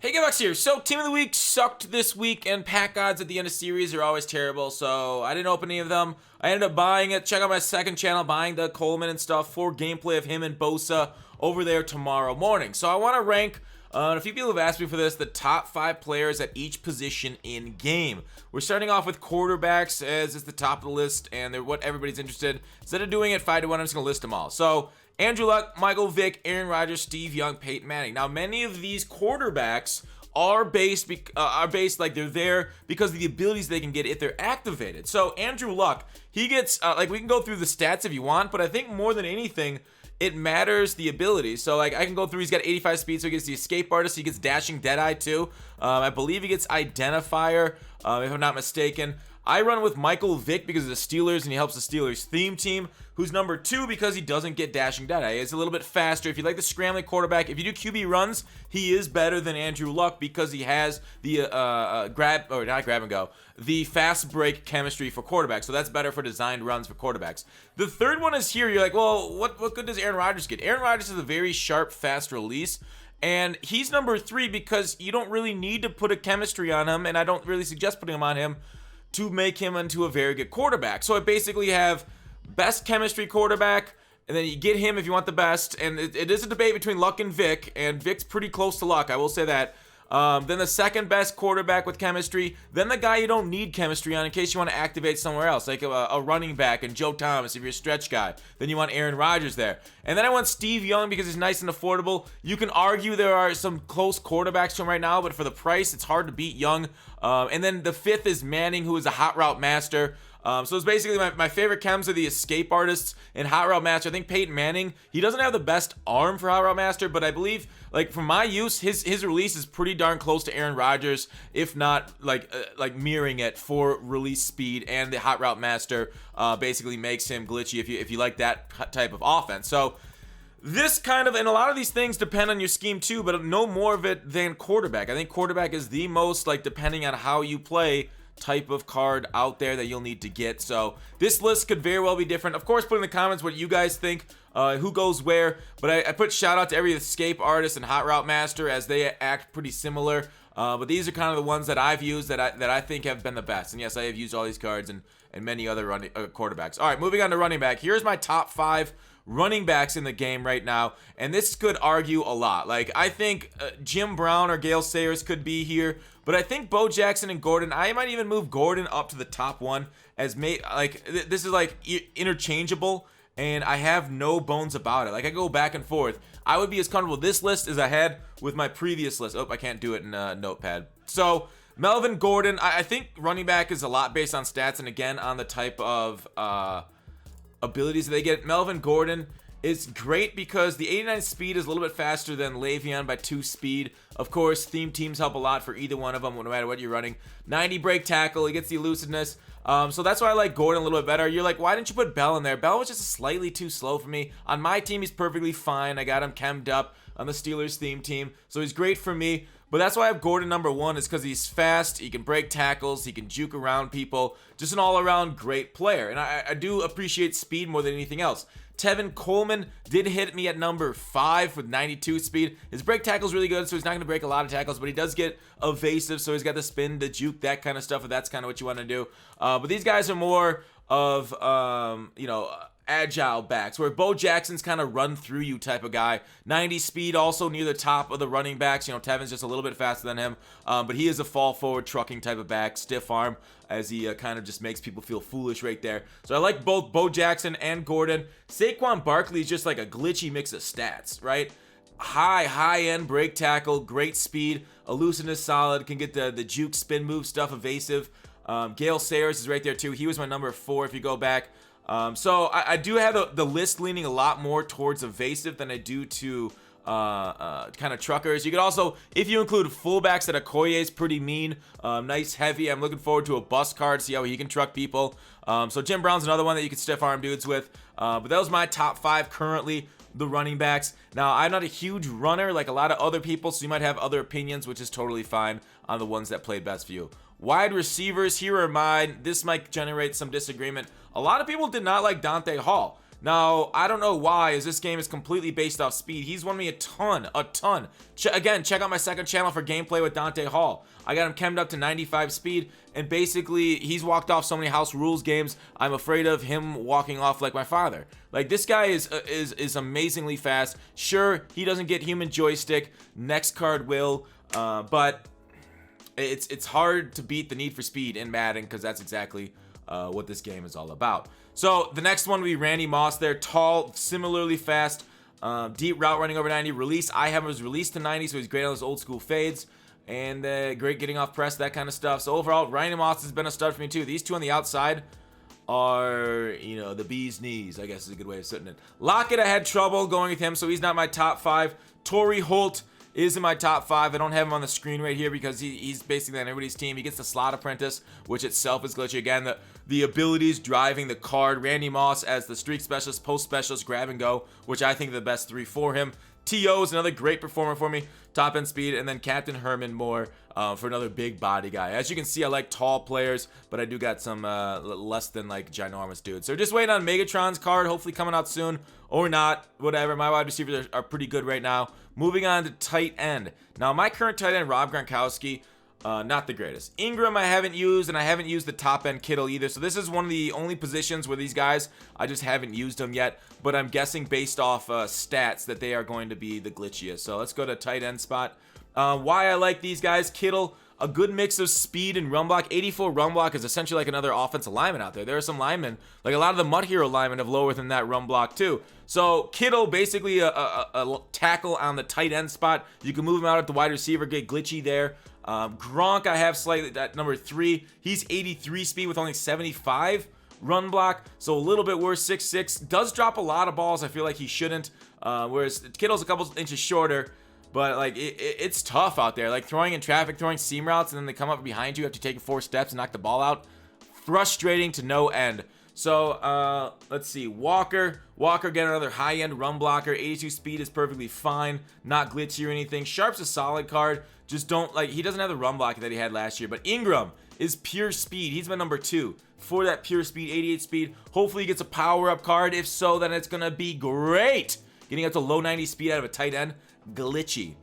Hey, Gavax here. So, Team of the Week sucked this week, and pack odds at the end of series are always terrible, so I didn't open any of them. I ended up buying it. Check out my second channel, buying the Coleman and stuff for gameplay of him and Bosa over there tomorrow morning. So, I want to rank, a few people have asked me for this, the top 5 players at each position in game. We're starting off with quarterbacks, as it's the top of the list, and they're what everybody's interested in. Instead of doing it 5 to 1, I'm just going to list them all. So, Andrew Luck, Michael Vick, Aaron Rodgers, Steve Young, Peyton Manning. Now, many of these quarterbacks are based like they're there because of the abilities they can get if they're activated. So Andrew Luck, he gets like, we can go through the stats if you want, but I think more than anything, it matters the ability. So like, I can go through. He's got 85 speed, so he gets the escape artist. He gets dashing deadeye too. I believe he gets identifier, if I'm not mistaken. I run with Michael Vick because of the Steelers, and he helps the Steelers theme team, who's number 2 because he doesn't get dashing deadeye. He's a little bit faster. If you like the scrambling quarterback, if you do QB runs, he is better than Andrew Luck because he has the the fast break chemistry for quarterbacks. So that's better for designed runs for quarterbacks. The third one is here. You're like, well, what good does Aaron Rodgers get? Aaron Rodgers has a very sharp, fast release. And he's number 3 because you don't really need to put a chemistry on him, and I don't really suggest putting him on him to make him into a very good quarterback. So I basically have best chemistry quarterback, and then you get him if you want the best. And it is a debate between Luck and Vick, and Vick's pretty close to Luck, I will say that. Then the second best quarterback with chemistry. Then the guy you don't need chemistry on in case you want to activate somewhere else, like a running back and Joe Thomas if you're a stretch guy. Then you want Aaron Rodgers there. And then I want Steve Young because he's nice and affordable. You can argue there are some close quarterbacks to him right now, but for the price, it's hard to beat Young. And then the 5th is Manning, who is a hot route master. So it's basically my favorite chems are the escape artists and hot route master. I think Peyton Manning, he doesn't have the best arm for hot route master, but I believe, like, for my use, his release is pretty darn close to Aaron Rodgers, if not like mirroring it for release speed. And the hot route master basically makes him glitchy if you like that type of offense. So this kind of, and a lot of these things depend on your scheme too, but no more of it than quarterback. I think quarterback is the most, like, depending on how you play, type of card out there that you'll need to get. So this list could very well be different. Of course, put in the comments what you guys think, who goes where, but I put shout out to every escape artist and hot route master as they act pretty similar. But these are kind of the ones that I've used that I think have been the best. And yes, I have used all these cards and many other quarterbacks. All right, moving on to running back. Here's my top 5 running backs in the game right now, and this could argue a lot. Like, I think Jim Brown or Gale Sayers could be here, but I think Bo Jackson and Gordon, I might even move Gordon up to the top 1 as this is like interchangeable, and I have no bones about it. Like, I go back and forth. I would be as comfortable with this list as I had with my previous list. Oh, I can't do it in a notepad. So Melvin Gordon, I think running back is a lot based on stats and again on the type of abilities that they get. Melvin Gordon is great because the 89 speed is a little bit faster than Le'Veon by 2 speed. Of course, theme teams help a lot for either one of them, no matter what you're running. 90 break tackle, he gets the elusiveness. So that's why I like Gordon a little bit better. You're like, why didn't you put Bell in there? Bell was just slightly too slow for me. On my team, he's perfectly fine. I got him chemmed up on the Steelers theme team, so he's great for me. But that's why I have Gordon number 1, is because he's fast, he can break tackles, he can juke around people, just an all-around great player. And I do appreciate speed more than anything else. Tevin Coleman did hit me at number 5 with 92 speed. His break tackle is really good, so he's not going to break a lot of tackles, but he does get evasive, so he's got the spin, the juke, that kind of stuff, if that's kind of what you want to do. But these guys are more of, agile backs, where Bo Jackson's kind of run through you type of guy. 90 speed, also near the top of the running backs. Tevin's just a little bit faster than him, but he is a fall forward trucking type of back, stiff arm, as he kind of just makes people feel foolish right there. So I like both Bo Jackson and Gordon. Saquon Barkley is just like a glitchy mix of stats, right? High end break tackle, great speed, elusiveness solid, can get the juke spin move stuff, evasive. Gale Sayers is right there too. He was my number 4 if you go back. So I do have the list leaning a lot more towards evasive than I do to kind of truckers. You could also, if you include fullbacks, that Okoye is pretty mean, nice heavy. I'm looking forward to a bus card, see how he can truck people. So Jim Brown's another one that you could stiff arm dudes with. But that was my top 5 currently, the running backs. Now, I'm not a huge runner like a lot of other people, so you might have other opinions, which is totally fine on the ones that played best for you. Wide receivers, here are mine. This might generate some disagreement. A lot of people did not like Dante Hall. Now, I don't know why, as this game is completely based off speed. He's won me a ton. Again, check out my second channel for gameplay with Dante Hall. I got him chemmed up to 95 speed, and basically, he's walked off so many house rules games, I'm afraid of him walking off like my father. Like, this guy is amazingly fast. Sure, he doesn't get human joystick. Next card will, but it's hard to beat the need for speed in Madden, because that's exactly what this game is all about. So the next one will be Randy Moss there. Tall, similarly fast, deep route running over 90. Release, I have him as released to 90, so he's great on those old school fades. And great getting off press, that kind of stuff. So overall, Randy Moss has been a stud for me too. These two on the outside are, the bee's knees, I guess is a good way of putting it. Lockett, I had trouble going with him, so he's not my top 5. Torry Holt is in my top 5. I don't have him on the screen right here because he's basically on everybody's team. He gets the slot apprentice, which itself is glitchy. Again, the abilities driving the card. Randy Moss as the streak specialist, post specialist, grab and go, which I think are the best 3 for him. T.O. is another great performer for me, top end speed, and then Captain Herman Moore for another big body guy. As you can see, I like tall players, but I do got some less than like ginormous dudes. So just waiting on Megatron's card, hopefully coming out soon, or not, whatever. My wide receivers are pretty good right now. Moving on to tight end. Now, my current tight end, Rob Gronkowski, not the greatest. Ingram I haven't used, and I haven't used the top end Kittel either. So this is one of the only positions where these guys, I just haven't used them yet. But I'm guessing based off stats that they are going to be the glitchiest. So let's go to tight end spot. Why I like these guys, Kittel, a good mix of speed and run block. 84 run block is essentially like another offensive lineman out there. There are some linemen, like a lot of the Mud Hero linemen have lower than that run block too. So Kittel, basically a tackle on the tight end spot. You can move him out at the wide receiver, get glitchy there. Gronk I have slightly at number 3. He's 83 speed with only 75 run block, so a little bit worse. 6'6", does drop a lot of balls. I feel like he shouldn't, whereas Kittle's a couple inches shorter. But like it's tough out there, like throwing in traffic, throwing seam routes, and then they come up behind you after taking 4 steps and knock the ball out. Frustrating to no end. So let's see, Walker get another high-end run blocker. 82 speed is perfectly fine, not glitchy or anything. Sharp's a solid card, just don't like, he doesn't have the run block that he had last year. But Ingram is pure speed. He's my number 2 for that pure speed, 88 speed. Hopefully he gets a power-up card. If so, then it's gonna be great. Getting up to low 90 speed out of a tight end, glitchy.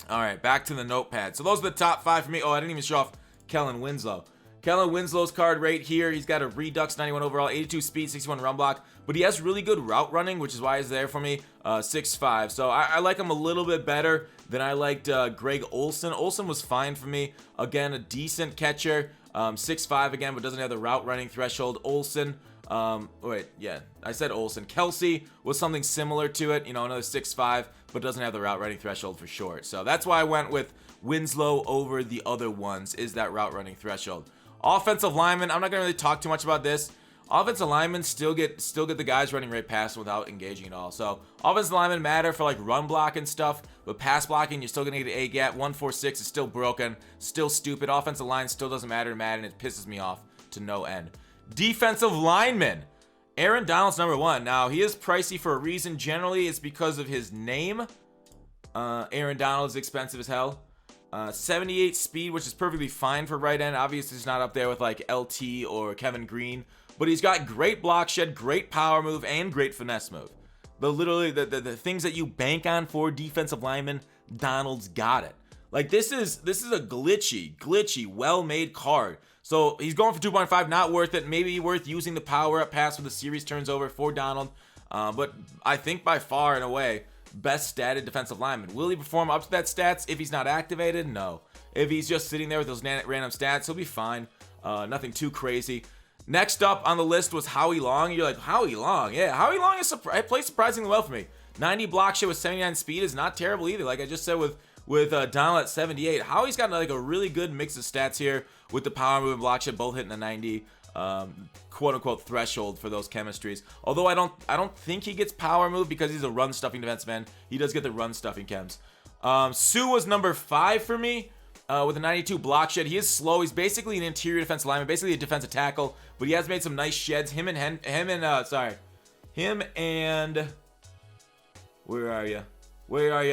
All right, back to the notepad. So those are the top 5 for me. Oh, I didn't even show off Kellen Winslow. Kellen Winslow's card right here. He's got a Redux 91 overall, 82 speed, 61 run block, but he has really good route running, which is why he's there for me. 6'5". So I like him a little bit better than I liked Greg Olsen. Olsen was fine for me. Again, a decent catcher. 6'5" again, but doesn't have the route running threshold. Olsen. Wait, yeah, I said Olsen. Kelsey was something similar to it, another 6'5", but doesn't have the route running threshold for short. So that's why I went with Winslow over the other ones, is that route running threshold. Offensive lineman, I'm not gonna really talk too much about this. Offensive linemen still get the guys running right past them without engaging at all. So offensive linemen matter for like run block and stuff, but pass blocking, you're still gonna get an A gap. 146 is still broken, still stupid. Offensive line still doesn't matter to Madden. It pisses me off to no end. Defensive lineman, Aaron Donald's number 1. Now he is pricey for a reason. Generally, it's because of his name. Aaron Donald is expensive as hell. 78 speed, which is perfectly fine for right end. Obviously, it's not up there with like LT or Kevin Green, but he's got great block shed, great power move, and great finesse move. Literally the things that you bank on for defensive linemen, Donald's got it. Like this is a glitchy, well-made card. So he's going for 2.5, not worth it. Maybe worth using the power-up pass when the series turns over for Donald. But I think by far and away, best statted defensive lineman. Will he perform up to that stats if he's not activated? No. If he's just sitting there with those random stats, he'll be fine. Nothing too crazy. Next up on the list was Howie Long. You're like, Howie Long? Yeah, Howie Long plays surprisingly well for me. 90 block shit with 79 speed is not terrible either. Like I just said with Donald at 78. Howie's got like a really good mix of stats here with the power move and block shit both hitting the 90 quote-unquote threshold for those chemistries. Although I don't think he gets power move because he's a run stuffing defensive end. He does get the run stuffing chems. Sue was number 5 for me with a 92 block shed. He is slow. He's basically an interior defensive lineman, basically a defensive tackle, but he has made some nice sheds. Him and where are you?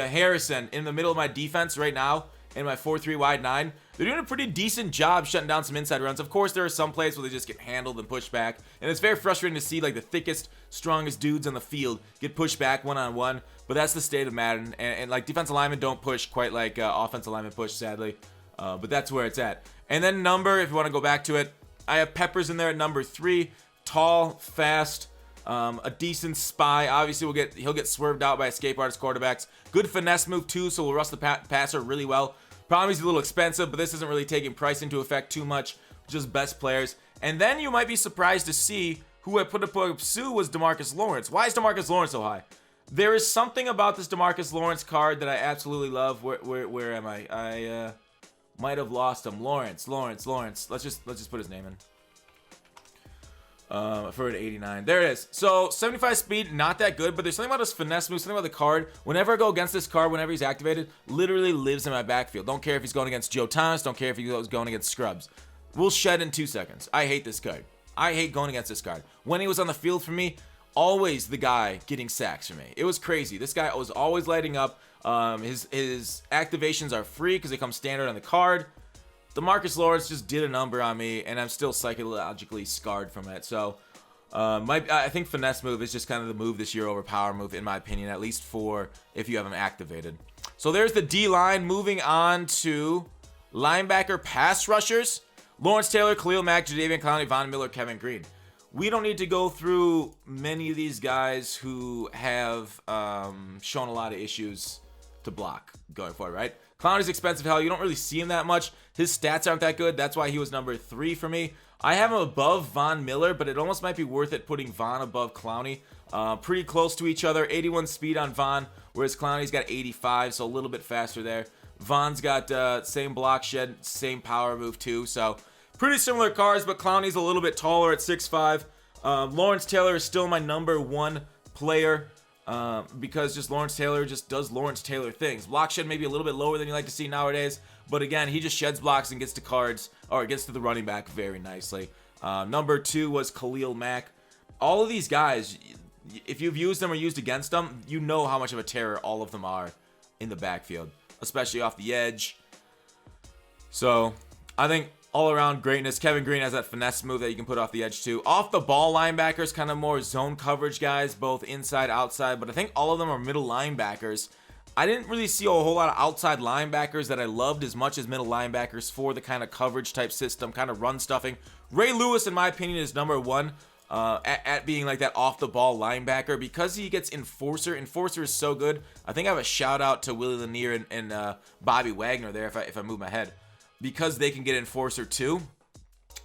Harrison in the middle of my defense right now in my 4-3 wide 9. They're doing a pretty decent job shutting down some inside runs. Of course, there are some plays where they just get handled and pushed back, and it's very frustrating to see like the thickest, strongest dudes on the field get pushed back one-on-one, but that's the state of Madden, and like defensive linemen don't push quite like offensive linemen push, sadly, but that's where it's at. And then number, if you want to go back to it, I have Peppers in there at number 3, tall, fast, a decent spy. Obviously, he'll get swerved out by escape artist quarterbacks. Good finesse move too, so we'll rush the passer really well. Problem is he's a little expensive, but this isn't really taking price into effect too much. Just best players. And then you might be surprised to see who I put up Sue was DeMarcus Lawrence. Why is DeMarcus Lawrence so high? There is something about this DeMarcus Lawrence card that I absolutely love. Where am I? I might have lost him. Lawrence. Let's just put his name in. For an 89. There it is. So 75 speed, not that good, but there's something about his finesse move, something about the card. Whenever I go against this card, whenever he's activated, literally lives in my backfield. Don't care if he's going against Joe Thomas, don't care if he's going against Scrubs. We'll shed in 2 seconds. I hate this card. I hate going against this card. When he was on the field for me, always the guy getting sacks for me. It was crazy. This guy was always lighting up. His activations are free because they come standard on the card. DeMarcus Lawrence just did a number on me, and I'm still psychologically scarred from it. So, I think finesse move is just kind of the move this year over power move, in my opinion, at least for if you have him activated. So there's the D-line. Moving on to linebacker pass rushers. Lawrence Taylor, Khalil Mack, Jadeveon Clowney, Von Miller, Kevin Green. We don't need to go through many of these guys who have shown a lot of issues to block going forward, right? Clowney's expensive. Hell, you don't really see him that much. His stats aren't that good. That's why he was number 3 for me. I have him above Von Miller, but it almost might be worth it putting Von above Clowney. Pretty close to each other. 81 speed on Von, whereas Clowney's got 85, so a little bit faster there. Von's got same block shed, same power move too, so pretty similar cars, but Clowney's a little bit taller at 6'5". Lawrence Taylor is still my number 1 player. Because just Lawrence Taylor just does Lawrence Taylor things. Block shed maybe a little bit lower than you like to see nowadays, but again, he just sheds blocks and gets to cards, or gets to the running back very nicely. Number 2 was Khalil Mack. All of these guys, if you've used them or used against them, you know how much of a terror all of them are in the backfield, especially off the edge. So I think all around greatness. Kevin Green has that finesse move that you can put off the edge too. Off the ball linebackers, kind of more zone coverage guys, both inside, outside, but I think all of them are middle linebackers. I didn't really see a whole lot of outside linebackers that I loved as much as middle linebackers for the kind of coverage type system, kind of run stuffing. Ray Lewis, in my opinion, is number 1 at being like that off the ball linebacker because he gets enforcer. Enforcer is so good. I think I have a shout out to Willie Lanier and Bobby Wagner there if I move my head, because they can get enforcer too.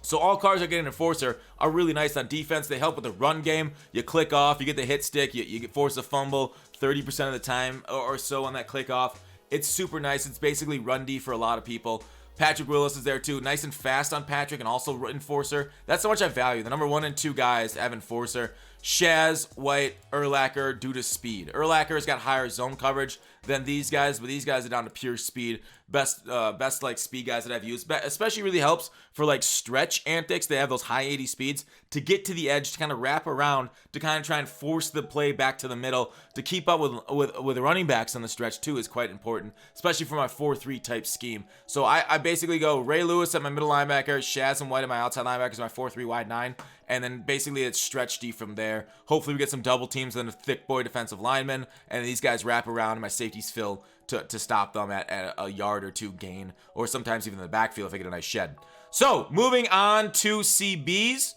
So all cars that get an enforcer are really nice on defense. They help with the run game. You click off, you get the hit stick, you force a fumble 30% of the time or so on that click off. It's super nice. It's basically run D for a lot of people. Patrick Willis is there too. Nice and fast on Patrick and also enforcer. That's how much I value. The number 1 and 2 guys have enforcer. Shaz, White, Urlacher due to speed. Urlacher's got higher zone coverage than these guys, but these guys are down to pure speed. Best like speed guys that I've used. Especially really helps for like stretch antics. They have those high 80 speeds to get to the edge, to kind of wrap around, to kind of try and force the play back to the middle, to keep up with the running backs on the stretch too is quite important, especially for my 4-3 type scheme. So I basically go Ray Lewis at my middle linebacker, Shaz and White at my outside linebackers, my 4-3 wide 9, and then basically it's stretch D from there. Hopefully we get some double teams and a thick boy defensive lineman, and these guys wrap around and my safeties fill to stop them at a yard or 2 gain, or sometimes even in the backfield if I get a nice shed. So moving on to CBs.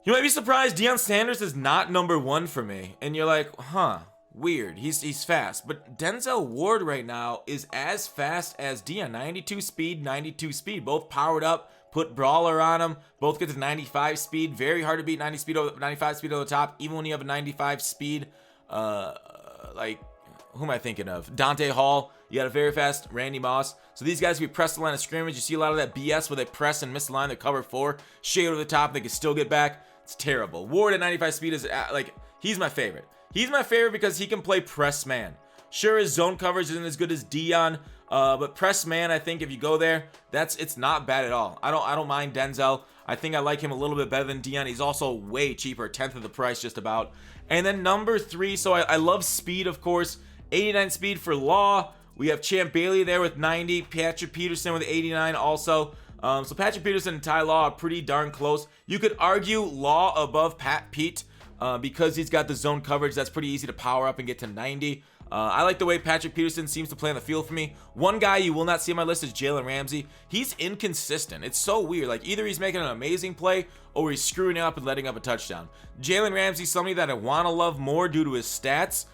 You might be surprised Deion Sanders is not number 1 for me, and you're like, huh, weird. He's fast, but Denzel Ward right now is as fast as Deion. 92 speed, both powered up. Put brawler on him. Both get to 95 speed. Very hard to beat 95 speed over the top, even when you have a 95 speed. Like, who am I thinking of? Dante Hall. You got a very fast Randy Moss. So these guys, if you press the line of scrimmage, you see a lot of that BS where they press and miss the line. They cover 4, shade over the top, they can still get back. It's terrible. Ward at 95 speed is like, he's my favorite. He's my favorite because he can play press man. Sure, his zone coverage isn't as good as Deion, but press man, I think if you go there, it's not bad at all. I don't mind Denzel. I think I like him a little bit better than Deion. He's also way cheaper, 10th of the price just about. And then number 3, so I love speed, of course. 89 speed for Law, We have Champ Bailey there with 90, Patrick Peterson with 89 also. So Patrick Peterson and Ty Law are pretty darn close. You could argue Law above Pete because he's got the zone coverage. That's pretty easy to power up and get to 90. I like the way Patrick Peterson seems to play on the field for me. One guy you will not see on my list is Jalen Ramsey. He's inconsistent. It's so weird. Like, either he's making an amazing play or he's screwing up and letting up a touchdown. Jalen Ramsey's somebody that I want to love more due to his stats,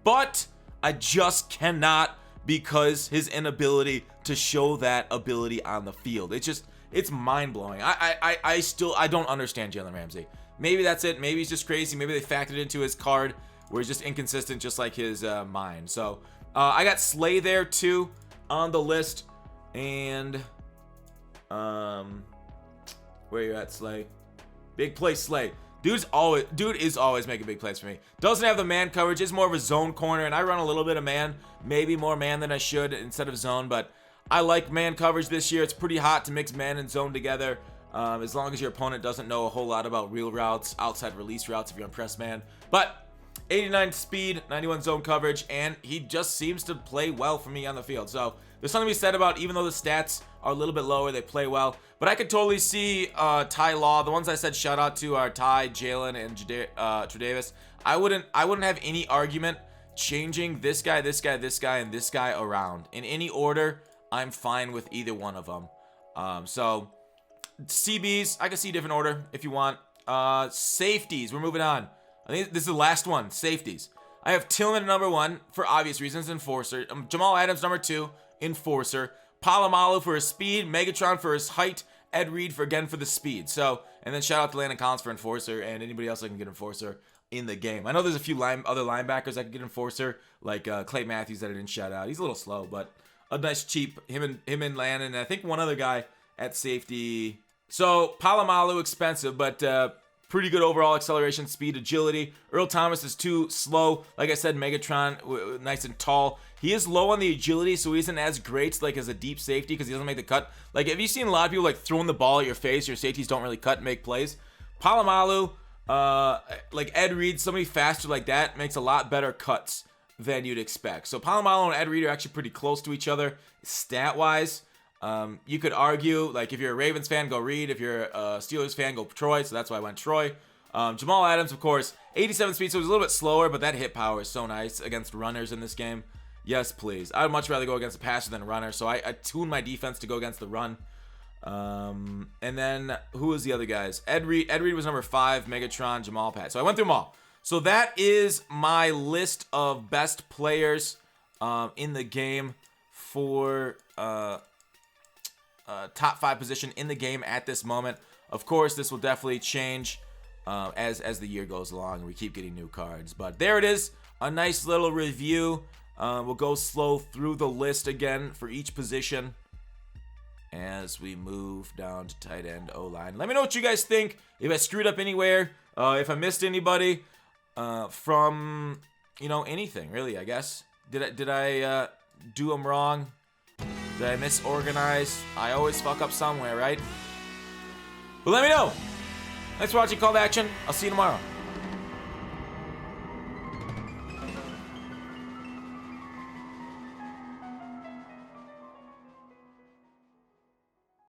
but I just cannot because his inability to show that ability on the field. It's mind-blowing. I don't understand Jalen Ramsey. Maybe that's it. Maybe he's just crazy. Maybe they factored into his card where he's just inconsistent, just like his mind. So I got Slay there too on the list. And where you at, Slay? Big play Slay. Dude is always making big plays for me. Doesn't have the man coverage. Is more of a zone corner, and I run a little bit of man, maybe more man than I should instead of zone. But I like man coverage this year. It's pretty hot to mix man and zone together. As long as your opponent doesn't know a whole lot about real routes, outside release routes if you're on press man. But 89 speed, 91 zone coverage, and he just seems to play well for me on the field. So there's something to be said about, even though the stats are a little bit lower, they play well. But I could totally see Ty Law. The ones I said shout out to are Ty, Jalen, and Tredavis. I wouldn't have any argument changing this guy, this guy, this guy, and this guy around. In any order, I'm fine with either one of them. So CBs, I can see a different order if you want. Safeties, we're moving on. I think this is the last one, safeties. I have Tillman at number 1 for obvious reasons, enforcer. Jamal Adams number 2, enforcer. Palomalu for his speed, Megatron for his height, Ed Reed for the speed. So, and then shout out to Landon Collins for enforcer, and anybody else that can get enforcer in the game. I know there's a few other linebackers that can get enforcer, like Clay Matthews that I didn't shout out. He's a little slow, but a nice cheap, him and Landon, and I think one other guy at safety. So Palomalu expensive, but pretty good overall acceleration, speed, agility. Earl Thomas is too slow. Like I said, Megatron, nice and tall. He is low on the agility, so he isn't as great like as a deep safety because he doesn't make the cut. Like, have you seen a lot of people like throwing the ball at your face? Your safeties don't really cut and make plays. Palomalu, like Ed Reed, somebody faster like that makes a lot better cuts than you'd expect. So Palomalu and Ed Reed are actually pretty close to each other stat-wise. You could argue, like, if you're a Ravens fan, go Reed. If you're a Steelers fan, go Troy. So that's why I went Troy. Jamal Adams, of course, 87 speed, so it was a little bit slower, but that hit power is so nice against runners in this game. Yes, please. I would much rather go against a passer than a runner, so I tune my defense to go against the run. And then, who was the other guys? Ed Reed was number 5, Megatron, Jamal, Pat. So I went through them all. So that is my list of best players in the game for top 5 position in the game at this moment. Of course, this will definitely change as the year goes along and we keep getting new cards. But there it is, a nice little review. We'll go slow through the list again for each position as we move down to tight end, O-line. Let me know what you guys think. If I screwed up anywhere, if I missed anybody from, anything really, I guess. Did I do them wrong? Did I misorganize? I always fuck up somewhere, right? But let me know. Thanks for watching Call to Action. I'll see you tomorrow.